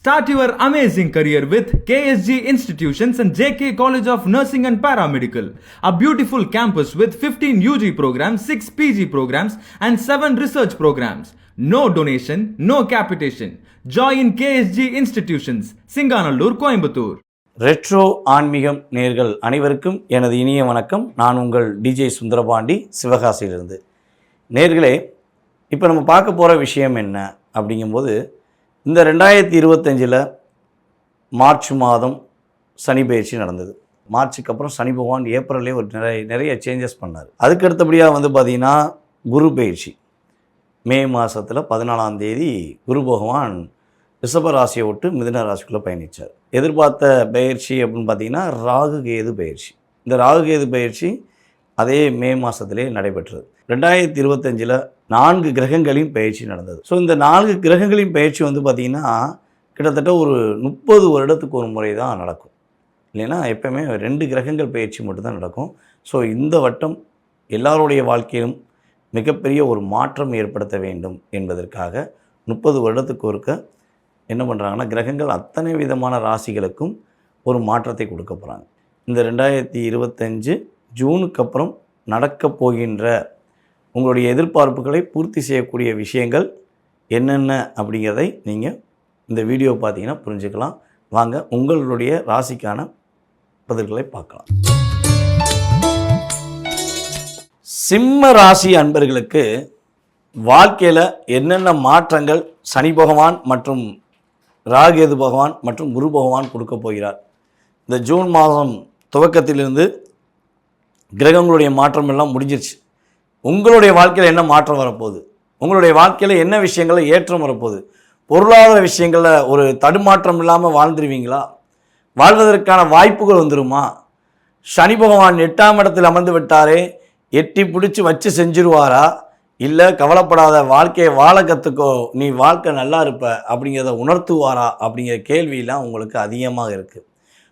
Start your amazing career with KSG Institutions and JK College of Nursing and Paramedical. A beautiful campus with 15 UG programs, 6 PG programs and 7 research programs. No donation, no capitation. Join KSG Institutions, Singanallur, Coimbatore. Retro ஆன்மீகம் நேர்கள் அனைவருக்கும் எனது இனிய வணக்கம். நான் உங்கள் DJ Sundarapandi, சிவகாசியிலிருந்து. நேர்களே, இப்போ நம்ம பார்க்க போகிற விஷயம் என்ன அப்படிங்கும்போது, இந்த 2025 மார்ச் மாதம் சனி பயிற்சி நடந்தது. மார்ச்சுக்கு அப்புறம் சனி பகவான் ஏப்ரல்லே ஒரு நிறைய சேஞ்சஸ் பண்ணார். அதுக்கு அடுத்தபடியாக பார்த்திங்கன்னா குரு பயிற்சி மே மாதத்தில் 14ஆம் தேதி குரு பகவான் ரிஷப ராசியை விட்டு மிதுன ராசிக்குள்ளே பயணித்தார். எதிர்பார்த்த பயிற்சி அப்படின்னு பார்த்திங்கன்னா ராகு கேது பயிற்சி. இந்த ராகு கேது பயிற்சி அதே மே மாதத்திலே நடைபெற்றது. 2025 4 கிரகங்களின் பயிற்சி நடந்தது. ஸோ இந்த 4 கிரகங்களின் பயிற்சி பார்த்திங்கன்னா கிட்டத்தட்ட ஒரு 30 வருடத்துக்கு ஒரு முறை தான் நடக்கும். இல்லைன்னா எப்போயுமே 2 கிரகங்கள் பயிற்சி மட்டும்தான் நடக்கும். ஸோ இந்த வட்டம் எல்லாருடைய வாழ்க்கையிலும் மிகப்பெரிய ஒரு மாற்றம் ஏற்படுத்த வேண்டும் என்பதற்காக 30 வருடத்துக்கு ஒருக்க என்ன பண்ணுறாங்கன்னா, கிரகங்கள் அத்தனை விதமான ராசிகளுக்கும் ஒரு மாற்றத்தை கொடுக்க போகிறாங்க. இந்த 2025 ஜூனுக்கு அப்புறம் நடக்கப் போகின்ற உங்களுடைய எதிர்பார்ப்புகளை பூர்த்தி செய்யக்கூடிய விஷயங்கள் என்னென்ன அப்படிங்கிறதை நீங்கள் இந்த வீடியோ பார்த்தீங்கன்னா புரிஞ்சுக்கலாம். வாங்க உங்களுடைய ராசிக்கான பதில்களை பார்க்கலாம். சிம்ம ராசி அன்பர்களுக்கு வாழ்க்கையில் என்னென்ன மாற்றங்கள் சனி பகவான் மற்றும் ராகேது பகவான் மற்றும் குரு பகவான் கொடுக்க போகிறார். இந்த ஜூன் மாதம் துவக்கத்திலிருந்து கிரகங்களுடைய மாற்றம் எல்லாம் முடிஞ்சிருச்சு. உங்களுடைய வாழ்க்கையில் என்ன மாற்றம் வரப்போகுது, உங்களுடைய வாழ்க்கையில் என்ன விஷயங்களில் ஏற்றம் வரப்போகுது, பொருளாதார விஷயங்களில் ஒரு தடுமாற்றம் இல்லாமல் வாழ்ந்துருவீங்களா, வாழ்வதற்கான வாய்ப்புகள் வந்துருமா, சனி பகவான் 8ஆம் இடத்தில் அமர்ந்து விட்டாரே, எட்டி பிடிச்சி வச்சு செஞ்சிருவாரா, இல்லை கவலைப்படாத வாழ்க்கையை வாழ கற்றுக்கோ, நீ வாழ்க்கை நல்லா இருப்ப அப்படிங்கிறத உணர்த்துவாரா அப்படிங்கிற கேள்வியெல்லாம் உங்களுக்கு அதிகமாக இருக்குது.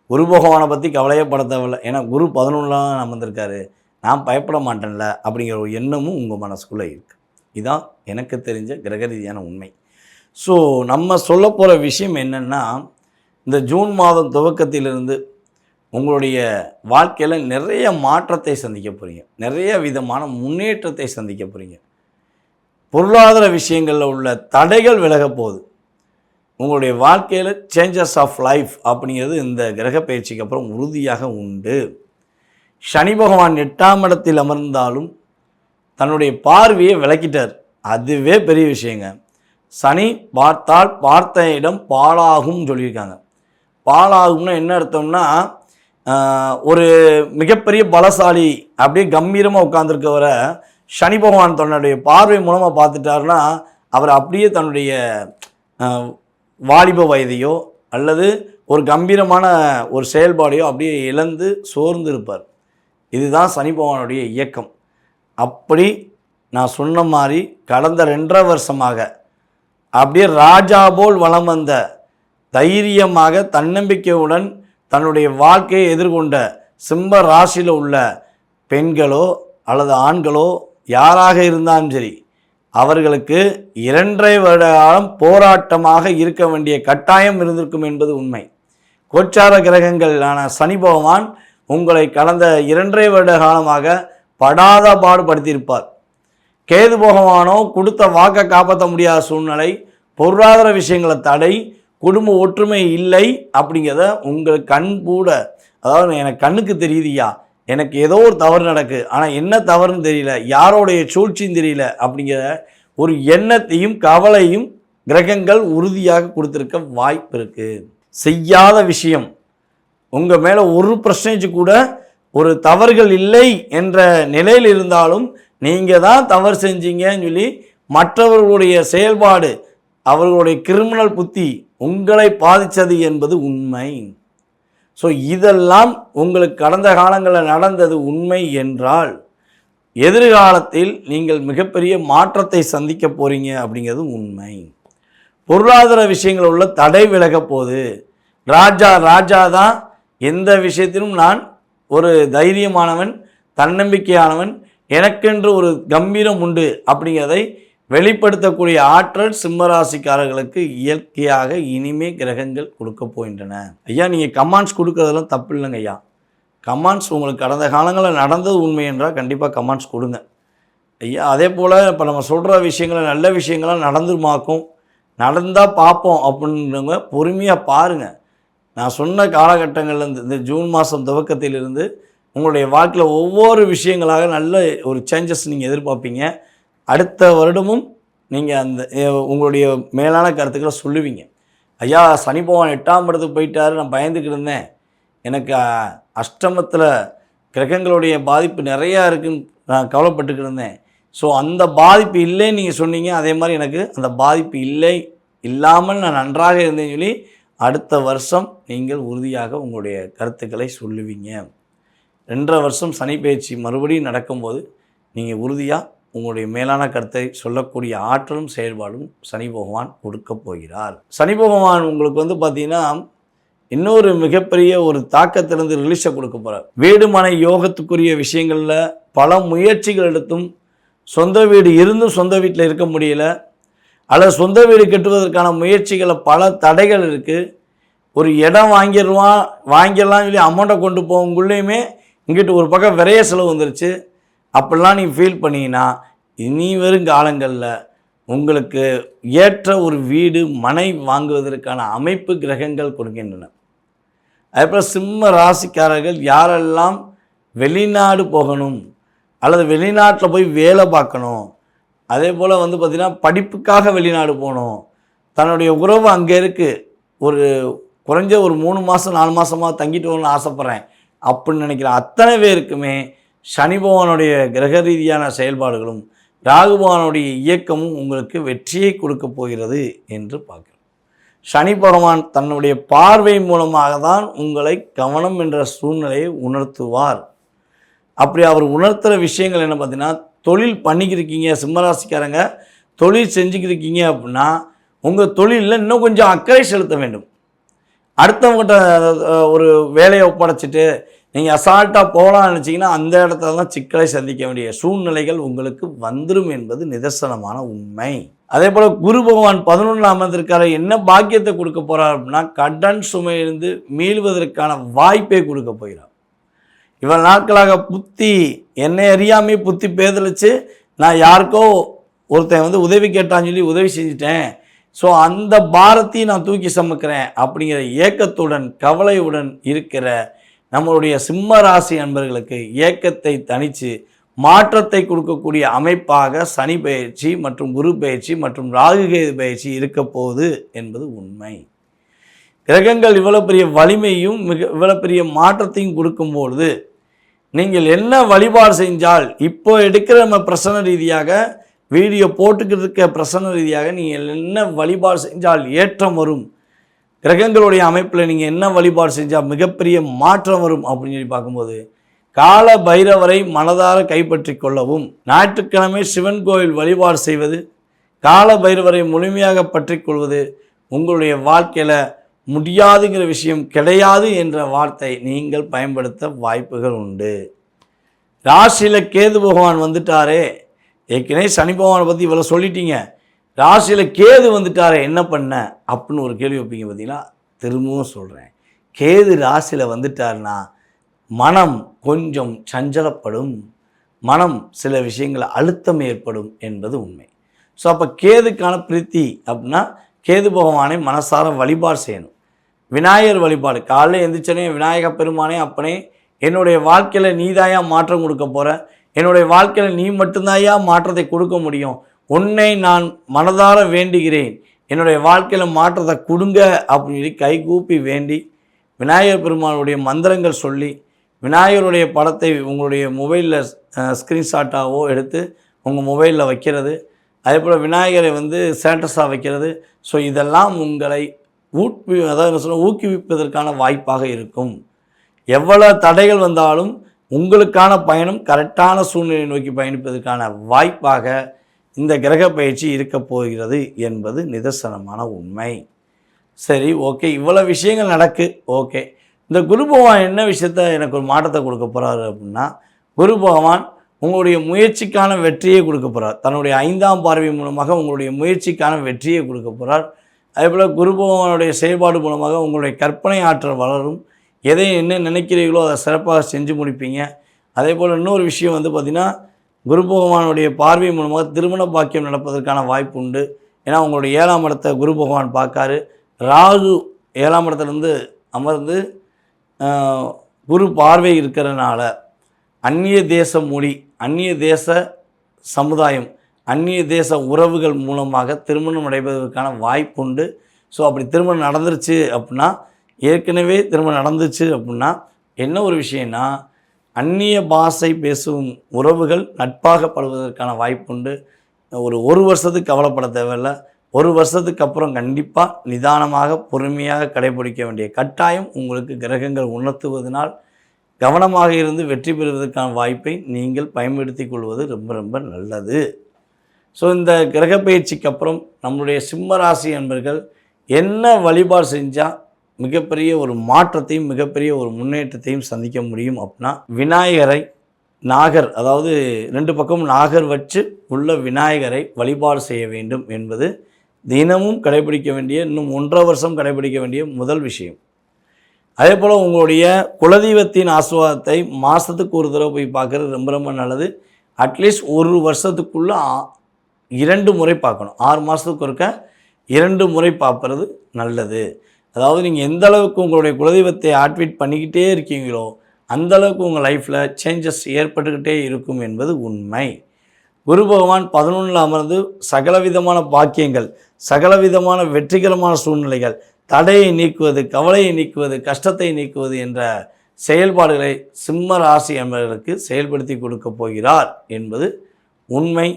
குரு பகவானை பற்றி கவலையே பட தேவையில்லை. ஏன்னா குரு 11ஆம் அமர்ந்திருக்காரு, நான் பயப்பட மாட்டேன்ல அப்படிங்கிற ஒரு எண்ணமும் உங்கள் மனசுக்குள்ளே இருக்குது. இதுதான் எனக்கு தெரிஞ்ச கிரக ரீதியான உண்மை. ஸோ நம்ம சொல்ல போகிற விஷயம் என்னென்னா, இந்த ஜூன் மாதம் துவக்கத்திலிருந்து உங்களுடைய வாழ்க்கையில் நிறைய மாற்றத்தை சந்திக்க போகிறீங்க, நிறைய விதமான முன்னேற்றத்தை சந்திக்க போகிறீங்க. பொருளாதார விஷயங்களில் உள்ள தடைகள் விலக போகுது. உங்களுடைய வாழ்க்கையில் சேஞ்சஸ் ஆஃப் லைஃப் அப்படிங்கிறது இந்த கிரக பயிற்சிக்கு அப்புறம் உறுதியாக உண்டு. சனி பகவான் 8ஆம் இடத்தில் அமர்ந்தாலும் தன்னுடைய பார்வையை விளக்கிட்டார். அதுவே பெரிய விஷயங்க. சனி பார்த்தால் பார்த்த இடம் பாழாகும் சொல்லியிருக்காங்க. பாழாகும்னா என்ன அர்த்தம்னா, ஒரு மிகப்பெரிய பலசாலி அப்படியே கம்பீரமாக உட்கார்ந்துருக்கவரை சனி பகவான் தன்னுடைய பார்வை மூலமாக பார்த்துட்டாருன்னா, அவர் அப்படியே தன்னுடைய வாலிப வயதையோ அல்லது ஒரு கம்பீரமான ஒரு செயல்பாடையோ அப்படியே இழந்து சோர்ந்து இருப்பார். இதுதான் சனி பகவானுடைய இயக்கம். அப்படி நான் சொன்ன மாதிரி கடந்த 2.5 வருஷமாக அப்படியே ராஜா போல் வலம் வந்த, தைரியமாக தன்னம்பிக்கையுடன் தன்னுடைய வாழ்க்கையை எதிர்கொண்ட சிம்ம ராசியில் உள்ள பெண்களோ அல்லது ஆண்களோ யாராக இருந்தாலும் சரி, அவர்களுக்கு 2.5 வருட காலம் போராட்டமாக இருக்க வேண்டிய கட்டாயம் இருந்திருக்கும் என்பது உண்மை. கோச்சார கிரகங்களான சனி பகவான் உங்களை கடந்த 2.5 வருட காலமாக படாத பாடுபடுத்தியிருப்பார். கேது பகவானோ கொடுத்த வாக்கை காப்பாற்ற முடியாத சூழ்நிலை, பொருளாதார விஷயங்களை தடை, குடும்ப ஒற்றுமை இல்லை அப்படிங்கிறத உங்கள் கண் கூட, அதாவது எனக்கு கண்ணுக்கு தெரியுதுயா, எனக்கு ஏதோ ஒரு தவறு நடக்கு, ஆனால் என்ன தவறுன்னு தெரியல, யாரோடைய சூழ்ச்சின்னு தெரியல அப்படிங்கிற ஒரு எண்ணத்தையும் கவலையும் கிரகங்கள் உறுதியாக கொடுத்துருக்க வாய்ப்பு இருக்குது. செய்யாத விஷயம், உங்கள் மேலே ஒரு பர்சன்டேஜ் கூட ஒரு தவறுகள் இல்லை என்ற நிலையில் இருந்தாலும் நீங்கள் தான் தவறு செஞ்சீங்கன்னு சொல்லி மற்றவர்களுடைய செயல்பாடு, அவர்களுடைய கிரிமினல் புத்தி உங்களை பாதித்தது என்பது உண்மை. ஸோ இதெல்லாம் உங்களுக்கு கடந்த காலங்களில் நடந்தது உண்மை என்றால், எதிர்காலத்தில் நீங்கள் மிகப்பெரிய மாற்றத்தை சந்திக்க போகிறீங்க அப்படிங்கிறது உண்மை. பொருளாதார விஷயங்கள் உள்ள தடை விலக போகுது. ராஜா தான், எந்த விஷயத்திலும் நான் ஒரு தைரியமானவன், தன்னம்பிக்கையானவன், எனக்கென்று ஒரு கம்பீரம் உண்டு அப்படிங்கிறதை வெளிப்படுத்தக்கூடிய ஆற்றல் சிம்மராசிக்காரர்களுக்கு இயற்கையாக இனிமே கிரகங்கள் கொடுக்க போகின்றன. ஐயா நீங்கள் கமாண்ட்ஸ் கொடுக்குறதெல்லாம் தப்பு இல்லைங்க ஐயா. கமாண்ட்ஸ் உங்களுக்கு கடந்த காலங்களில் நடந்தது உண்மை என்றால் கண்டிப்பாக கமாண்ட்ஸ் கொடுங்க ஐயா. அதே போல் இப்போ நம்ம சொல்கிற விஷயங்களை நல்ல விஷயங்கள்லாம் நடந்துமாக்கும், நடந்தால் பார்ப்போம் அப்படின்றவங்க பொறுமையாக பாருங்கள். நான் சொன்ன காலகட்டங்களில் இந்த ஜூன் மாதம் துவக்கத்திலிருந்து உங்களுடைய வாழ்க்கையில் ஒவ்வொரு விஷயங்களாக நல்ல ஒரு சேஞ்சஸ் நீங்கள் எதிர்பார்ப்பீங்க. அடுத்த வருடமும் நீங்கள் அந்த உங்களுடைய மேலான கருத்துக்களை சொல்லுவீங்க. ஐயா சனி பகவான் 8ஆம் இடத்துக்கு போயிட்டாரு, நான் பயந்துக்கிட்டு இருந்தேன், எனக்கு அஷ்டமத்தில் கிரகங்களுடைய பாதிப்பு நிறையா இருக்குன்னு நான் கவலைப்பட்டுக்கிட்டு இருந்தேன். ஸோ அந்த பாதிப்பு இல்லைன்னு நீங்கள் சொன்னீங்க. அதே மாதிரி எனக்கு அந்த பாதிப்பு இல்லாமல் நான் நன்றாக இருந்தேன்னு சொல்லி அடுத்த வருஷம் நீங்கள் உறுதியாக உங்களுடைய கருத்துக்களை சொல்லுவீங்க. 2.5 வருஷம் சனி பயிற்சி மறுபடியும் நடக்கும்போது நீங்கள் உறுதியாக உங்களுடைய மேலான கருத்தை சொல்லக்கூடிய ஆற்றலும் செயல்பாடும் சனி பகவான் கொடுக்க போகிறார். சனி பகவான் உங்களுக்கு பார்த்தீங்கன்னா இன்னொரு மிகப்பெரிய ஒரு தாக்கத்திலிருந்து ரிலீஸை கொடுக்க போகிறார். வீடு மனை யோகத்துக்குரிய விஷயங்களில் பல முயற்சிகள் எடுத்தும் சொந்த வீடு இருந்தும் சொந்த வீட்டில் இருக்க முடியல, அல்லது சொந்த வீடு கட்டுவதற்கான முயற்சிகளில் பல தடைகள் இருக்குது. ஒரு இடம் வாங்கிடலாம் சொல்லி அமௌண்ட்டை கொண்டு போகுங்குள்ளேயுமே இங்கிட்டு ஒரு பக்கம் விரைய செலவு வந்துருச்சு. அப்படிலாம் நீங்கள் ஃபீல் பண்ணிங்கன்னா இனி வரும் காலங்களில் உங்களுக்கு ஏற்ற ஒரு வீடு மனை வாங்குவதற்கான அமைப்பு கிரகங்கள் கொடுக்கின்றன. அதேபோல் சிம்ம ராசிக்காரர்கள் யாரெல்லாம் வெளிநாடு போகணும் அல்லது வெளிநாட்டில் போய் வேலை பார்க்கணும், அதே போல் பார்த்திங்கன்னா படிப்புக்காக வெளிநாடு போகணும், தன்னுடைய உறவு அங்கே இருக்குது, ஒரு குறைஞ்ச ஒரு 3 மாதம் 4 மாதமாக தங்கிட்டு வரணும்னு ஆசைப்பட்றேன் அப்படின்னு நினைக்கிற அத்தனை பேருக்குமே சனி பகவானுடைய கிரக ரீதியான செயல்பாடுகளும் ராகு பகவானுடைய இயக்கமும் உங்களுக்கு வெற்றியை கொடுக்க போகிறது என்று பார்க்கிறோம். சனி பகவான் தன்னுடைய பார்வை மூலமாக தான் உங்களை கவனம் என்ற சூழ்நிலையை உணர்த்துவார். அப்படி அவர் உணர்த்துகிற விஷயங்கள் என்ன பார்த்தீங்கன்னா, தொழில் பண்ணிக்கிருக்கீங்க சிம்மராசிக்காரங்க, தொழில் செஞ்சுக்கிருக்கீங்க அப்படின்னா உங்கள் தொழிலில் இன்னும் கொஞ்சம் அக்கறை செலுத்த வேண்டும். அடுத்தவங்ககிட்ட ஒரு வேலையை ஒப்படைச்சிட்டு நீங்கள் அசால்ட்டாக போகலான்னு நினச்சிங்கன்னா அந்த இடத்துல தான் சிக்கலை சந்திக்க வேண்டிய சூழ்நிலைகள் உங்களுக்கு வந்துடும் என்பது நிதர்சனமான உண்மை. அதே போல் குரு பகவான் 11ஆம் இடத்திற்காக என்ன பாக்கியத்தை கொடுக்க போகிறார் அப்படின்னா, கடன் சுமையிலிருந்து மீள்வதற்கான வாய்ப்பை கொடுக்க போகிறார். இவ்வளவு நாட்களாக என்னை அறியாமே புத்தி பேதலிச்சு நான் யாருக்கோ ஒருத்தன் உதவி கேட்டான்னு சொல்லி உதவி செஞ்சிட்டேன், ஸோ அந்த பாரத்தையும் நான் தூக்கி சமைக்கிறேன் அப்படிங்கிற ஏக்கத்துடன் கவலையுடன் இருக்கிற நம்மளுடைய சிம்ம ராசி அன்பர்களுக்கு ஏக்கத்தை தணித்து மாற்றத்தை கொடுக்கக்கூடிய அமைப்பாக சனி பயிற்சி மற்றும் குரு பயிற்சி மற்றும் ராகுகேது பயிற்சி இருக்க போகுது என்பது உண்மை. கிரகங்கள் இவ்வளோ பெரிய வலிமையும் இவ்வளோ பெரிய மாற்றத்தையும் கொடுக்கும்பொழுது நீங்கள் என்ன வழிபாடு செஞ்சால், இப்போ எடுக்கிற நம்ம பிரசன ரீதியாக வீடியோ போட்டுக்கிட்டு இருக்க பிரசன ரீதியாக நீங்கள் என்ன வழிபாடு செஞ்சால் ஏற்றம் வரும், கிரகங்களுடைய அமைப்பில் நீங்கள் என்ன வழிபாடு செஞ்சால் மிகப்பெரிய மாற்றம் வரும் அப்படின்னு சொல்லி பார்க்கும்போது, கால பைரவரை மனதார கைப்பற்றி கொள்ளவும், ஞாயிற்றுக்கிழமை சிவன் கோயில் வழிபாடு செய்வது, கால பைரவரை முழுமையாக பற்றி கொள்வது, உங்களுடைய வாழ்க்கையில் முடியாதுங்கிற விஷயம் கிடையாது என்ற வார்த்தை நீங்கள் பயன்படுத்த வாய்ப்புகள் உண்டு. ராசியில் கேது பகவான் வந்துட்டாரே, ஏற்கனவே சனி பகவானை பற்றி இவ்வளோ சொல்லிட்டீங்க, ராசியில் கேது வந்துட்டாரே என்ன பண்ண அப்படின்னு ஒரு கேள்வி வைப்பீங்க. பார்த்தீங்கன்னா திரும்பவும் சொல்கிறேன், கேது ராசியில் வந்துட்டார்னா மனம் கொஞ்சம் சஞ்சலப்படும், மனம் சில விஷயங்களை அழுத்தம் ஏற்படும் என்பது உண்மை. ஸோ அப்போ கேதுக்கான பிரீத்தி அப்படின்னா கேது பகவானை மனசார வழிபாடு செய்யணும். விநாயகர் வழிபாடு, காலையில் எழுந்திரிச்சனே விநாயக பெருமானே அப்பனே என்னுடைய வாழ்க்கையில் நீதாயா மாற்றம் கொடுக்க போகிற, என்னுடைய வாழ்க்கையில் நீ மட்டும்தாயா மாற்றத்தை கொடுக்க முடியும், உன்னை நான் மனதார வேண்டுகிறேன், என்னுடைய வாழ்க்கையில் மாற்றத்தை கொடுங்க அப்படின்னு சொல்லி கைகூப்பி வேண்டி விநாயகர் பெருமானுடைய மந்திரங்கள் சொல்லி விநாயகருடைய படத்தை உங்களுடைய மொபைலில் ஸ்க்ரீன்ஷாட்டாவோ எடுத்து உங்கள் மொபைலில் வைக்கிறது, அதே போல் விநாயகரை ஸ்டேட்டஸாக வைக்கிறது. ஸோ இதெல்லாம் உங்களை ஊக்குவிப்பதற்கான வாய்ப்பாக இருக்கும். எவ்வளோ தடைகள் வந்தாலும் உங்களுக்கான பயணம் கரெக்டான சூழ்நிலையை நோக்கி பயணிப்பதற்கான வாய்ப்பாக இந்த கிரக பயிற்சி இருக்க போகிறது என்பது நிதர்சனமான உண்மை. சரி, ஓகே, இவ்வளோ விஷயங்கள் நடக்கு. ஓகே, இந்த குரு பகவான் என்ன விஷயத்த எனக்கு ஒரு மாற்றத்தை கொடுக்க போகிறாரு அப்படின்னா, குரு பகவான் உங்களுடைய முயற்சிக்கான வெற்றியை கொடுக்க போகிறார். தன்னுடைய 5ஆம் பார்வை மூலமாக உங்களுடைய முயற்சிக்கான வெற்றியை கொடுக்க போகிறார். அதேபோல் குரு பகவானுடைய செயல்பாடு மூலமாக உங்களுடைய கற்பனை ஆற்றல் வளரும். எதை என்ன நினைக்கிறீர்களோ அதை சிறப்பாக செஞ்சு முடிப்பீங்க. அதே போல் இன்னொரு விஷயம் வந்து பார்த்திங்கன்னா, குரு பகவானுடைய பார்வை மூலமாக திருமண பாக்கியம் நடப்பதற்கான வாய்ப்பு உண்டு. ஏன்னா உங்களுடைய 7ஆம் இடத்தை குரு பகவான் பார்க்காரு. ராகு 7ஆம் இடத்துலேருந்து அமர்ந்து குரு பார்வை இருக்கிறனால அந்நிய தேச மொழி, அந்நிய தேச சமுதாயம், அந்நிய தேச உறவுகள் மூலமாக திருமணம் நடைபெறுவதற்கான வாய்ப்பு உண்டு. ஸோ அப்படி திருமணம் நடந்துருச்சு அப்படின்னா, ஏற்கனவே திருமணம் நடந்துச்சு அப்படின்னா என்ன ஒரு விஷயம்னா, அந்நிய பாஷை பேசும் உறவுகள் நட்பாகப்படுவதற்கான வாய்ப்பு உண்டு. ஒரு வருஷத்துக்கு கவலைப்பட தேவையில்லை. 1 வருஷத்துக்கு அப்புறம் கண்டிப்பாக நிதானமாக பொறுமையாக கடைபிடிக்க வேண்டிய கட்டாயம் உங்களுக்கு கிரகங்கள் உணர்த்துவதனால் கவனமாக இருந்து வெற்றி பெறுவதற்கான வாய்ப்பை நீங்கள் பயன்படுத்தி கொள்வது ரொம்ப ரொம்ப நல்லது. ஸோ இந்த கிரக பயிற்சிக்கு அப்புறம் நம்மளுடைய சிம்ம ராசி அன்பர்கள் என்ன வழிபாடு செஞ்சால் மிகப்பெரிய ஒரு மாற்றத்தையும் மிகப்பெரிய ஒரு முன்னேற்றத்தையும் சந்திக்க முடியும் அப்படின்னா, விநாயகரை நாகர், அதாவது 2 பக்கமும் நாகர் வச்சு உள்ள விநாயகரை வழிபாடு செய்ய வேண்டும் என்பது தினமும் கடைபிடிக்க வேண்டிய, இன்னும் 1.5 வருஷம் கடைபிடிக்க வேண்டிய முதல் விஷயம். அதே போல் உங்களுடைய குலதெய்வத்தின் ஆசீர்வாதத்தை மாதத்துக்கு ஒரு தடவை போய் பார்க்குறது ரொம்ப ரொம்ப நல்லது. அட்லீஸ்ட் 1 வருஷத்துக்குள்ளே 2 முறை பார்க்கணும். 6 மாதத்துக்கு ஒருக்க 2 முறை பார்ப்பது நல்லது. அதாவது நீங்கள் எந்த அளவுக்கு உங்களுடைய குலதெய்வத்தை ஆக்டிவேட் பண்ணிக்கிட்டே இருக்கீங்களோ அந்தளவுக்கு உங்கள் லைஃப்பில் சேஞ்சஸ் ஏற்பட்டுக்கிட்டே இருக்கும் என்பது உண்மை. குரு பகவான் 11ல் அமர்ந்து சகலவிதமான பாக்கியங்கள், சகலவிதமான வெற்றிகரமான சூழ்நிலைகள், தடையை நீக்குவது, கவலையை நீக்குவது, கஷ்டத்தை நீக்குவது என்ற செயல்பாடுகளை சிம்ம ராசி என்பவர்களுக்கு செயல்படுத்தி கொடுக்க போகிறார் என்பது உண்மை.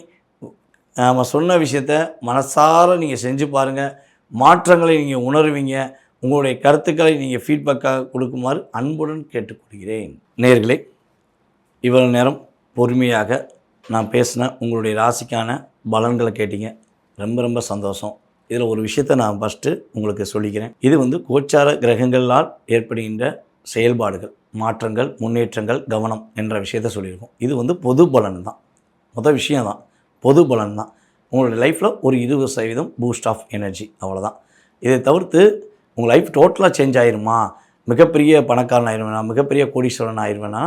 நாம் சொன்ன விஷயத்தை மனசார நீங்கள் செஞ்சு பாருங்கள். மாற்றங்களை நீங்கள் உணர்வீங்க. உங்களுடைய கருத்துக்களை நீங்கள் ஃபீட்பேக்காக கொடுக்குமாறு அன்புடன் கேட்டுக்கொள்கிறேன். நேயர்களே, இவ்வளவு நேரம் பொறுமையாக நான் பேசின உங்களுடைய ராசிக்கான பலன்களை கேட்டீங்க. ரொம்ப ரொம்ப சந்தோஷம். இதில் ஒரு விஷயத்தை நான் ஃபஸ்ட்டு உங்களுக்கு சொல்லிக்கிறேன். இது கோச்சார கிரகங்களால் ஏற்படுகின்ற செயல்பாடுகள், மாற்றங்கள், முன்னேற்றங்கள், கவனம் என்ற விஷயத்தை சொல்லியிருக்கோம். இது பொது பலன் தான். மொதல் விஷயம் தான், பொது பலன் தான். உங்களுடைய லைஃப்பில் ஒரு 20% பூஸ்ட் ஆஃப் எனர்ஜி, அவ்வளோதான். இதை தவிர்த்து உங்கள் லைஃப் டோட்டலாக சேஞ்ச் ஆயிருமா, மிகப்பெரிய பணக்காரன் ஆயிடுவேனா, மிகப்பெரிய கோடீஸ்வரன் ஆயிடுவேனா,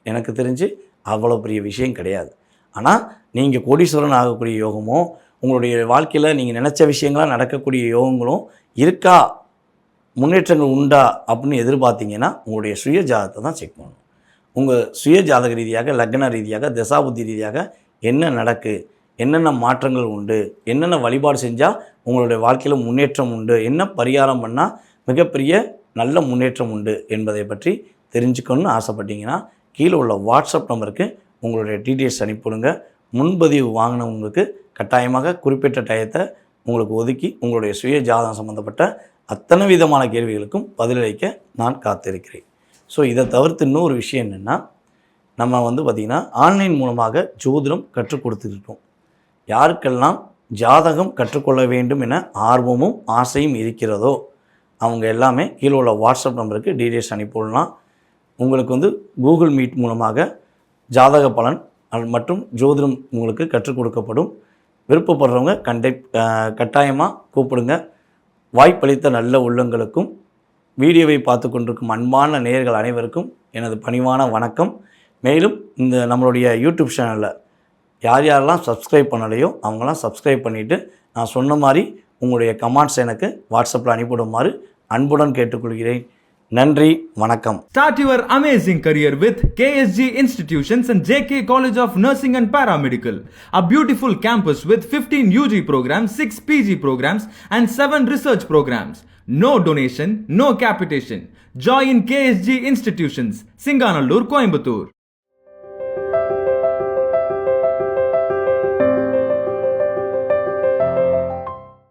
எனக்கு தெரிஞ்சு அவ்வளோ பெரிய விஷயம் கிடையாது. ஆனால் நீங்கள் கோடீஸ்வரன் ஆகக்கூடிய யோகமோ, உங்களுடைய வாழ்க்கையில் நீங்கள் நினச்ச விஷயங்களாக நடக்கக்கூடிய யோகங்களும் இருக்கா, முன்னேற்றங்கள் உண்டா அப்படின்னு எதிர்பார்த்தீங்கன்னா உங்களுடைய சுய ஜாதகத்தை தான் செக் பண்ணணும். உங்கள் சுய ஜாதக ரீதியாக, லக்ன ரீதியாக, தசாபுத்தி ரீதியாக என்ன நடக்கு, என்னென்ன மாற்றங்கள் உண்டு, என்னென்ன வழிபாடு செஞ்சால் உங்களுடைய வாழ்க்கையில் முன்னேற்றம் உண்டு, என்ன பரிகாரம் பண்ணால் மிகப்பெரிய நல்ல முன்னேற்றம் உண்டு என்பதை பற்றி தெரிஞ்சுக்கணும்னு ஆசைப்பட்டீங்கன்னா கீழே உள்ள வாட்ஸ்அப் நம்பருக்கு உங்களுடைய டீட்டெயில்ஸ் அனுப்பிவிடுங்க. முன்பதிவு வாங்கினவங்களுக்கு கட்டாயமாக குறிப்பிட்ட டயத்தை உங்களுக்கு ஒதுக்கி உங்களுடைய சுய ஜாதகம் சம்மந்தப்பட்ட அத்தனை விதமான கேள்விகளுக்கும் பதிலளிக்க நான் காத்திருக்கிறேன். ஸோ இதை தவிர்த்து இன்னொரு விஷயம் என்னென்னா, நம்ம பார்த்திங்கன்னா ஆன்லைன் மூலமாக ஜோதிடம் கற்றுக் கொடுத்துருக்கோம். யாருக்கெல்லாம் ஜாதகம் கற்றுக்கொள்ள வேண்டும் என ஆர்வமும் ஆசையும் இருக்கிறதோ அவங்க எல்லாமே கீழே உள்ள வாட்ஸ்அப் நம்பருக்கு டீட்டெயில்ஸ் அனுப்பிவிடலாம். உங்களுக்கு கூகுள் மீட் மூலமாக ஜாதக பலன் மற்றும் ஜோதிடம் உங்களுக்கு கற்றுக் கொடுக்கப்படும். விருப்பப்படுறவங்க கட்டாயமாக கூப்பிடுங்க. வாய்ப்பளித்த நல்ல உள்ளங்களுக்கும் வீடியோவை பார்த்து கொண்டிருக்கும் அன்பான நேயர்கள் அனைவருக்கும் எனது பணிவான வணக்கம். மேலும் இந்த நம்மளுடைய யூடியூப் சேனலில் யார் யாரெல்லாம் சப்ஸ்கிரைப் பண்ணலையோ அவங்களாம் சப்ஸ்கிரைப் பண்ணிவிட்டு நான் சொன்ன மாதிரி உங்களுடைய கமெண்ட்ஸ் எனக்கு வாட்ஸ்அப்பில் அனுப்பிவிடுமாறு அன்புடன் கேட்டுக்கொள்கிறேன். நன்றி, வணக்கம். Start your amazing career with KSG Institutions and JK College of Nursing and Paramedical. A beautiful campus with 15 UG programs, 6 PG programs and 7 research programs. No donation, no capitation. Join KSG Institutions, Singanallur, Coimbatore.